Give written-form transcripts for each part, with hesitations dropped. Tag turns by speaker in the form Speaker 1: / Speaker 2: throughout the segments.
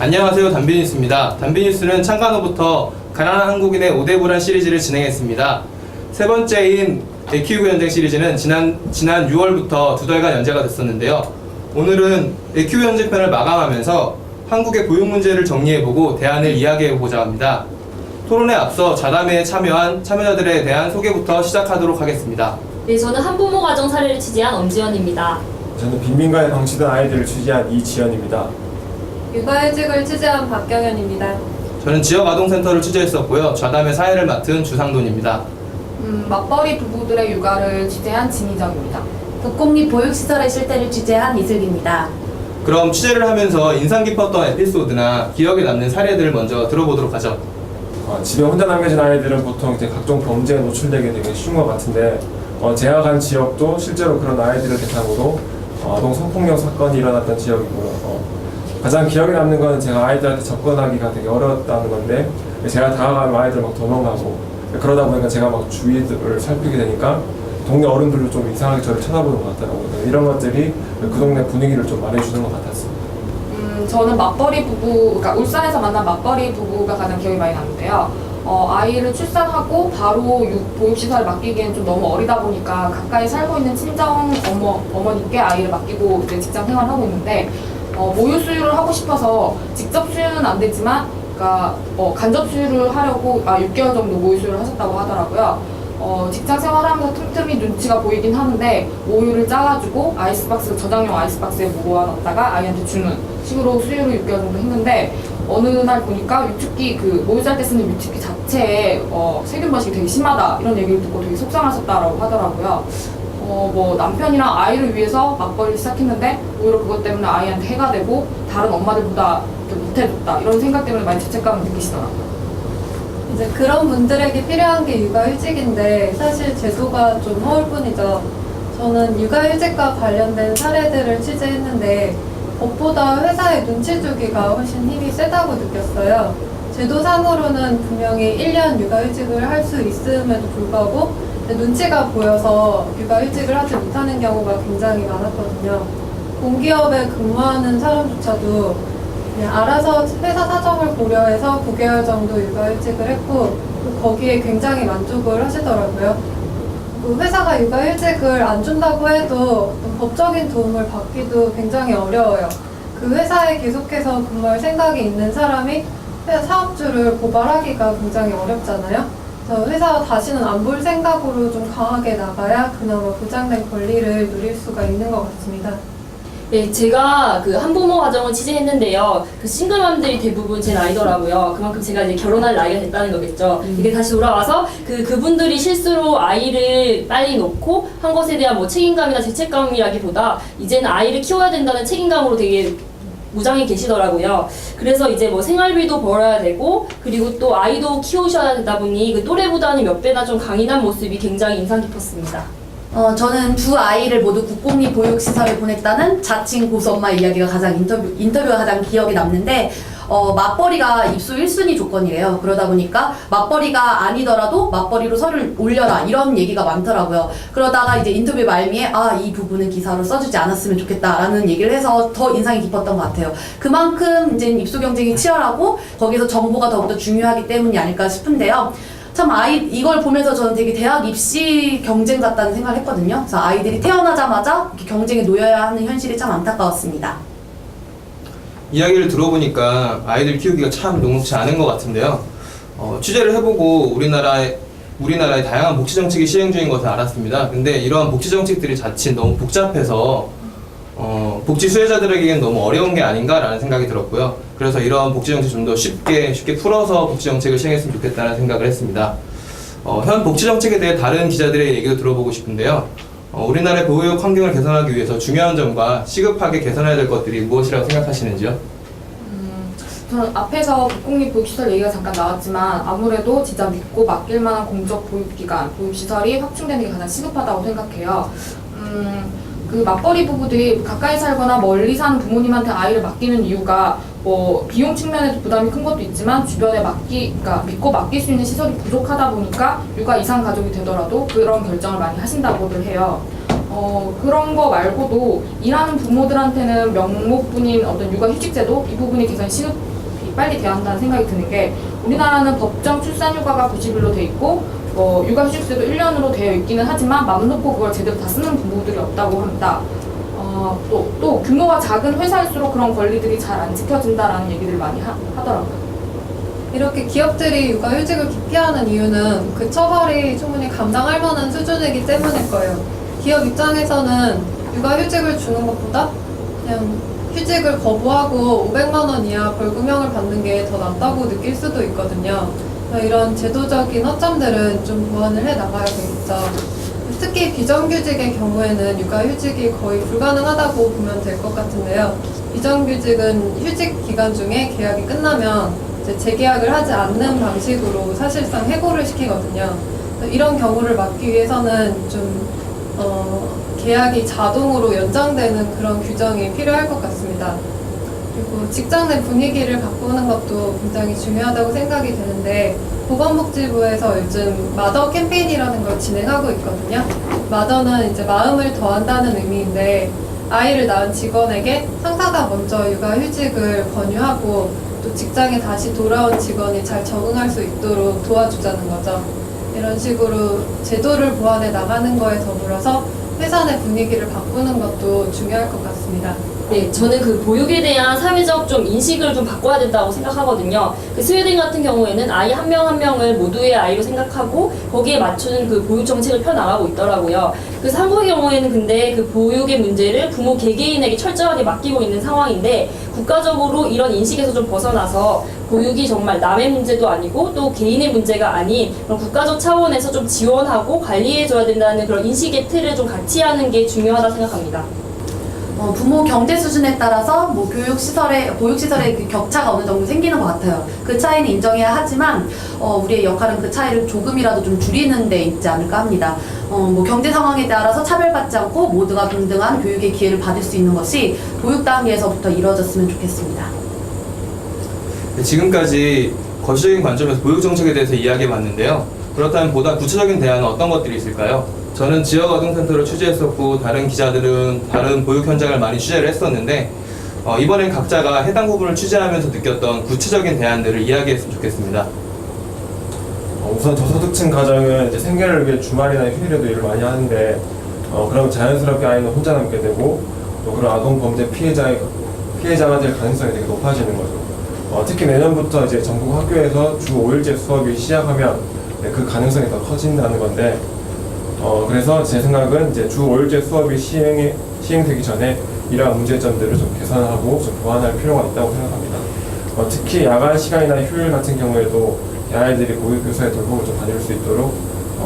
Speaker 1: 안녕하세요, 담비뉴스입니다. 담비뉴스는 창간 후부터 가난한 한국인의 5대 불안 시리즈를 진행했습니다. 세 번째인 애 키우고 전쟁 시리즈는 지난 6월부터 2달간 연재가 됐었는데요. 오늘은 애 키우고 전쟁 편을 마감하면서 한국의 보육 문제를 정리해보고 대안을 이야기해보고자 합니다. 토론에 앞서 자담회에 참여한 참여자들에 대한 소개부터 시작하도록 하겠습니다.
Speaker 2: 네, 저는 한부모 가정 사례를 취재한 엄지연입니다.
Speaker 3: 저는 빈민가에 방치된 아이들을 취재한 이지연입니다.
Speaker 4: 육아휴직을 취재한 박경현입니다.
Speaker 1: 저는 지역아동센터를 취재했었고요. 좌담회 사회를 맡은 주상돈입니다.
Speaker 5: 맞벌이 부부들의 육아를 취재한 진희정입니다.
Speaker 6: 북공립 보육시설의 실태를 취재한 이슬기입니다.
Speaker 1: 그럼 취재를 하면서 인상 깊었던 에피소드나 기억에 남는 사례들을 먼저 들어보도록 하죠.
Speaker 3: 집에 혼자 남겨진 아이들은 보통 이제 각종 범죄에 노출되게 되게 쉬운 것 같은데 제가 간 지역도 실제로 그런 아이들을 대상으로 아동 성폭력 사건이 일어났던 지역이고요. 가장 기억에 남는 건 제가 아이들한테 접근하기가 되게 어려웠다는 건데 제가 다가가면 아이들 막 도망가고 그러다 보니까 제가 막 주위를 살피게 되니까 동네 어른들도 좀 이상하게 저를 쳐다보는 것 같더라고요. 이런 것들이 그 동네 분위기를 좀 말해주는 것 같았어요.
Speaker 5: 저는 맞벌이 부부, 그러니까 울산에서 만난 맞벌이 부부가 가장 기억이 많이 나는데요. 아이를 출산하고 바로 보육시설을 맡기기엔 좀 너무 어리다 보니까 가까이 살고 있는 친정 어머니께 아이를 맡기고 이제 직장 생활을 하고 있는데 모유 수유를 하고 싶어서 직접 수유는 안 되지만 그러니까 간접 수유를 하려고 6개월 정도 모유 수유를 하셨다고 하더라고요. 직장 생활하면서 틈틈이 눈치가 보이긴 하는데 모유를 짜가지고 저장용 아이스박스에 모아놨다가 아이한테 주는 식으로 수유를 6개월 정도 했는데 어느 날 보니까 유축기 모유 짤 때 쓰는 유축기 자체에 세균 번식이 되게 심하다 이런 얘기를 듣고 되게 속상하셨다라고 하더라고요. 남편이랑 아이를 위해서 맞벌이를 시작했는데 오히려 그것 때문에 아이한테 해가 되고 다른 엄마들보다 못해줬다 이런 생각 때문에 많이 죄책감을 느끼시더라고요.
Speaker 4: 이제 그런 분들에게 필요한 게 육아휴직인데 사실 제도가 좀 허울 뿐이죠. 저는 육아휴직과 관련된 사례들을 취재했는데 법보다 회사의 눈치 주기가 훨씬 힘이 세다고 느꼈어요. 제도상으로는 분명히 1년 육아휴직을 할 수 있음에도 불구하고 눈치가 보여서 육아휴직을 하지 못하는 경우가 굉장히 많았거든요. 공기업에 근무하는 사람조차도 그냥 알아서 회사 사정을 고려해서 9개월 정도 육아휴직을 했고 거기에 굉장히 만족을 하시더라고요. 회사가 육아휴직을 안 준다고 해도 법적인 도움을 받기도 굉장히 어려워요. 그 회사에 계속해서 근무할 생각이 있는 사람이 회사 사업주를 고발하기가 굉장히 어렵잖아요. 그래서 회사와 다시는 안 볼 생각으로 좀 강하게 나가야 그나마 보장된 권리를 누릴 수가 있는 것 같습니다.
Speaker 2: 네, 제가 한부모 가정을 취재했는데요. 싱글맘들이 대부분 제 나이더라고요. 그만큼 제가 이제 결혼할 나이가 됐다는 거겠죠. 이게 다시 돌아와서 그분들이 실수로 아이를 빨리 놓고 한 것에 대한 책임감이나 죄책감이라기보다 이제는 아이를 키워야 된다는 책임감으로 되게 무장해 계시더라고요. 그래서 이제 생활비도 벌어야 되고 그리고 또 아이도 키우셔야 되다 보니 그 또래보다는 몇 배나 좀 강인한 모습이 굉장히 인상 깊었습니다.
Speaker 6: 저는 두 아이를 모두 국공립 보육시설에 보냈다는 자칭 고수엄마 이야기가 인터뷰가 가장 기억에 남는데 맞벌이가 입소 1순위 조건이래요. 그러다 보니까 맞벌이가 아니더라도 맞벌이로 서류를 올려라 이런 얘기가 많더라고요. 그러다가 이제 인터뷰 말미에 이 부분은 기사로 써주지 않았으면 좋겠다라는 얘기를 해서 더 인상이 깊었던 것 같아요. 그만큼 이제 입소 경쟁이 치열하고 거기서 정보가 더욱더 중요하기 때문이 아닐까 싶은데요. 참 이걸 보면서 저는 되게 대학 입시 경쟁 같다는 생각을 했거든요. 그래서 아이들이 태어나자마자 이렇게 경쟁에 놓여야 하는 현실이 참 안타까웠습니다.
Speaker 1: 이야기를 들어보니까 아이들 키우기가 참 녹록지 않은 것 같은데요. 취재를 해보고 우리나라의 다양한 복지 정책이 시행 중인 것을 알았습니다. 근데 이러한 복지 정책들이 자칫 너무 복잡해서 복지 수혜자들에게는 너무 어려운 게 아닌가라는 생각이 들었고요. 그래서 이러한 복지 정책 좀 더 쉽게 풀어서 복지 정책을 시행했으면 좋겠다는 생각을 했습니다. 현 복지 정책에 대해 다른 기자들의 얘기도 들어보고 싶은데요. 우리나라의 보육 환경을 개선하기 위해서 중요한 점과 시급하게 개선해야 될 것들이 무엇이라고 생각하시는지요?
Speaker 5: 저는 앞에서 국공립 보육시설 얘기가 잠깐 나왔지만 아무래도 진짜 믿고 맡길 만한 공적 보육기관, 보육시설이 확충되는 게 가장 시급하다고 생각해요. 맞벌이 부부들이 가까이 살거나 멀리 사는 부모님한테 아이를 맡기는 이유가 비용 측면에서 부담이 큰 것도 있지만 주변에 믿고 맡길 수 있는 시설이 부족하다 보니까 육아 이상 가족이 되더라도 그런 결정을 많이 하신다고들 해요. 그런 거 말고도 일하는 부모들한테는 명목뿐인 어떤 육아휴직제도 이 부분이 개선이 빨리 돼야 한다는 생각이 드는 게 우리나라는 법정 출산휴가가 90일로 돼 있고 육아휴직제도 1년으로 되어 있기는 하지만 맘 놓고 그걸 제대로 다 쓰는 부모들이 없다고 합니다. 또 규모가 작은 회사일수록 그런 권리들이 잘 안 지켜진다라는 얘기들을 많이 하더라고요.
Speaker 4: 이렇게 기업들이 육아휴직을 기피하는 이유는 그 처벌이 충분히 감당할 만한 수준이기 때문일 거예요. 기업 입장에서는 육아휴직을 주는 것보다 그냥 휴직을 거부하고 500만 원 이하 벌금형을 받는 게 더 낫다고 느낄 수도 있거든요. 이런 제도적인 허점들은 좀 보완을 해 나가야 되겠죠. 특히 비정규직의 경우에는 육아휴직이 거의 불가능하다고 보면 될 것 같은데요. 비정규직은 휴직 기간 중에 계약이 끝나면 이제 재계약을 하지 않는 방식으로 사실상 해고를 시키거든요. 이런 경우를 막기 위해서는 좀 계약이 자동으로 연장되는 그런 규정이 필요할 것 같습니다. 그리고 직장 내 분위기를 바꾸는 것도 굉장히 중요하다고 생각이 되는데 보건복지부에서 요즘 마더 캠페인이라는 걸 진행하고 있거든요. 마더는 이제 마음을 더한다는 의미인데 아이를 낳은 직원에게 상사가 먼저 육아휴직을 권유하고 또 직장에 다시 돌아온 직원이 잘 적응할 수 있도록 도와주자는 거죠. 이런 식으로 제도를 보완해 나가는 거에 더불어서 회사 내 분위기를 바꾸는 것도 중요할 것 같습니다.
Speaker 2: 네, 저는 그 보육에 대한 사회적 좀 인식을 좀 바꿔야 된다고 생각하거든요. 그 스웨덴 같은 경우에는 아이 한 명 한 명을 모두의 아이로 생각하고 거기에 맞추는 그 보육 정책을 펴나가고 있더라고요. 그래서 한국의 경우에는 근데 그 보육의 문제를 부모 개개인에게 철저하게 맡기고 있는 상황인데 국가적으로 이런 인식에서 좀 벗어나서 보육이 정말 남의 문제도 아니고 또 개인의 문제가 아닌 그런 국가적 차원에서 좀 지원하고 관리해줘야 된다는 그런 인식의 틀을 좀 같이 하는 게 중요하다 생각합니다.
Speaker 6: 부모 경제 수준에 따라서 뭐 보육시설의 그 격차가 어느 정도 생기는 것 같아요. 그 차이는 인정해야 하지만 우리의 역할은 그 차이를 조금이라도 좀 줄이는 데 있지 않을까 합니다. 뭐 경제 상황에 따라서 차별받지 않고 모두가 동등한 교육의 기회를 받을 수 있는 것이 보육 단계에서부터 이루어졌으면 좋겠습니다.
Speaker 1: 지금까지 거시적인 관점에서 보육 정책에 대해서 이야기해봤는데요. 그렇다면 보다 구체적인 대안은 어떤 것들이 있을까요? 저는 지역아동센터를 취재했었고 다른 기자들은 다른 보육 현장을 많이 취재를 했었는데 이번엔 각자가 해당 부분을 취재하면서 느꼈던 구체적인 대안들을 이야기했으면 좋겠습니다.
Speaker 3: 우선 저소득층 가정은 이제 생계를 위해 주말이나 휴일에도 일을 많이 하는데 그러면 자연스럽게 아이는 혼자 남게 되고 또 그런 아동 범죄 피해자가 될 가능성이 되게 높아지는 거죠. 특히 내년부터 이제 전국 학교에서 주 5일제 수업이 시작하면 그 가능성이 더 커진다는 건데 그래서 제 생각은 이제 주 5일제 수업이 시행되기 전에 이러한 문제점들을 좀 개선하고 좀 보완할 필요가 있다고 생각합니다. 특히 야간 시간이나 휴일 같은 경우에도 아이들이 보육교사의 돌봄을 좀 받을 수 있도록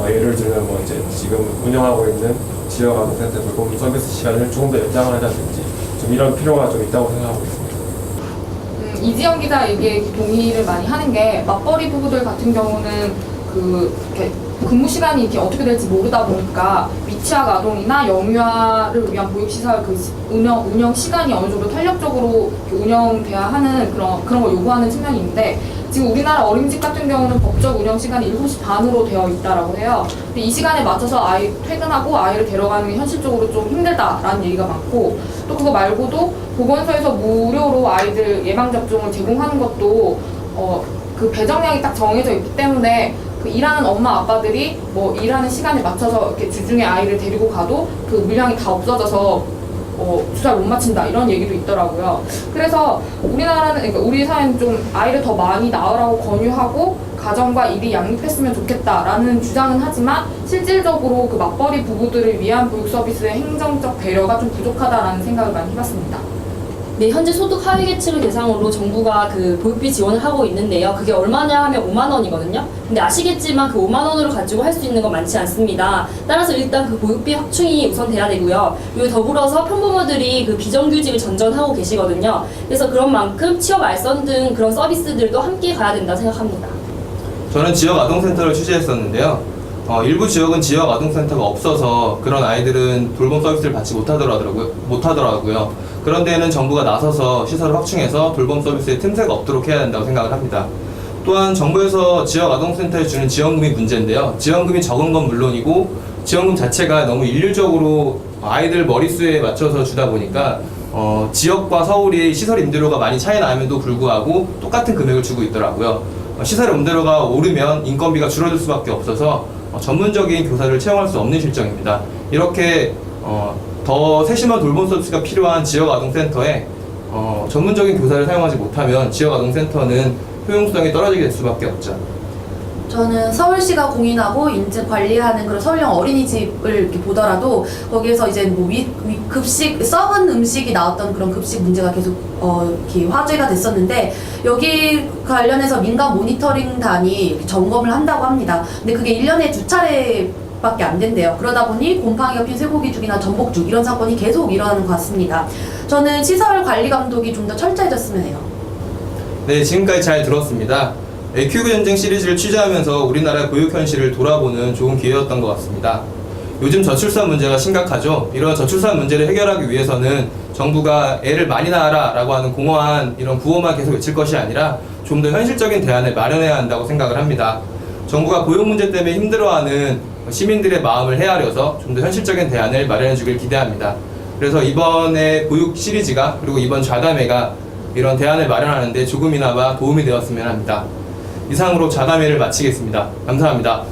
Speaker 3: 예를 들면 뭐 이제 지금 운영하고 있는 지역아동센터 돌봄 서비스 시간을 조금 더 연장하자든지 좀 이런 필요가 좀 있다고 생각하고 있습니다.
Speaker 5: 이지영 기자 얘기에 동의를 많이 하는 게 맞벌이 부부들 같은 경우는 이렇게 근무 시간이 이렇게 어떻게 될지 모르다 보니까 미취학 아동이나 영유아를 위한 보육시설 그 운영 시간이 어느 정도 탄력적으로 운영돼야 하는 그런 걸 요구하는 측면이 있는데 지금 우리나라 어린이집 같은 경우는 법적 운영 시간이 7시 반으로 되어 있다라고 해요. 근데 이 시간에 맞춰서 아이 퇴근하고 아이를 데려가는 게 현실적으로 좀 힘들다라는 얘기가 많고 또 그거 말고도 보건소에서 무료로 아이들 예방접종을 제공하는 것도 그 배정량이 딱 정해져 있기 때문에 그 일하는 엄마 아빠들이 뭐 일하는 시간에 맞춰서 이렇게 주중에 아이를 데리고 가도 그 물량이 다 없어져서 주사를 못 맞춘다 이런 얘기도 있더라고요. 그래서 그러니까 우리 사회는 좀 아이를 더 많이 낳으라고 권유하고 가정과 일이 양립했으면 좋겠다라는 주장은 하지만 실질적으로 그 맞벌이 부부들을 위한 보육 서비스의 행정적 배려가 좀 부족하다라는 생각을 많이 해봤습니다.
Speaker 2: 네, 현재 소득 하위 계층을 대상으로 정부가 그 보육비 지원을 하고 있는데요. 그게 얼마냐 하면 5만 원이거든요. 근데 아시겠지만 그 5만 원으로 가지고 할 수 있는 건 많지 않습니다. 따라서 일단 그 보육비 확충이 우선 돼야 되고요. 그리고 더불어서 편부모들이 그 비정규직을 전전하고 계시거든요. 그래서 그런 만큼 취업 알선 등 그런 서비스들도 함께 가야 된다 생각합니다.
Speaker 1: 저는 지역 아동센터를 취재했었는데요. 일부 지역은 지역 아동센터가 없어서 그런 아이들은 돌봄 서비스를 받지 못하더라고요. 그런 데에는 정부가 나서서 시설을 확충해서 돌봄 서비스에 틈새가 없도록 해야 된다고 생각을 합니다. 또한 정부에서 지역 아동센터에 주는 지원금이 문제인데요. 지원금이 적은 건 물론이고 지원금 자체가 너무 일률적으로 아이들 머릿수에 맞춰서 주다 보니까 지역과 서울이 시설 임대료가 많이 차이 남에도 불구하고 똑같은 금액을 주고 있더라고요. 시설 임대료가 오르면 인건비가 줄어들 수밖에 없어서 전문적인 교사를 채용할 수 없는 실정입니다. 이렇게 더 세심한 돌봄 서비스가 필요한 지역아동센터에 전문적인 교사를 사용하지 못하면 지역아동센터는 효용성이 떨어지게 될 수밖에 없죠.
Speaker 6: 저는 서울시가 공인하고 인증 관리하는 그런 서울형 어린이집을 이렇게 보더라도 거기에서 이제 뭐 급식 썩은 음식이 나왔던 그런 급식 문제가 계속 이렇게 화제가 됐었는데 여기 관련해서 민간 모니터링단이 이렇게 점검을 한다고 합니다. 근데 그게 1년에 2차례밖에 안 된대요. 그러다 보니 곰팡이 겹친 쇠고기죽이나 전복죽 이런 사건이 계속 일어나는 것 같습니다. 저는 시설 관리 감독이 좀 더 철저해졌으면 해요.
Speaker 1: 네, 지금까지 잘 들었습니다. 키우기 전쟁 시리즈를 취재하면서 우리나라의 보육 현실을 돌아보는 좋은 기회였던 것 같습니다. 요즘 저출산 문제가 심각하죠. 이런 저출산 문제를 해결하기 위해서는 정부가 애를 많이 낳아라 라고 하는 공허한 이런 구호만 계속 외칠 것이 아니라 좀 더 현실적인 대안을 마련해야 한다고 생각을 합니다. 정부가 보육 문제 때문에 힘들어하는 시민들의 마음을 헤아려서 좀 더 현실적인 대안을 마련해 주길 기대합니다. 그래서 이번에 보육 시리즈가 그리고 이번 좌담회가 이런 대안을 마련하는 데 조금이나마 도움이 되었으면 합니다. 이상으로 좌담회를 마치겠습니다. 감사합니다.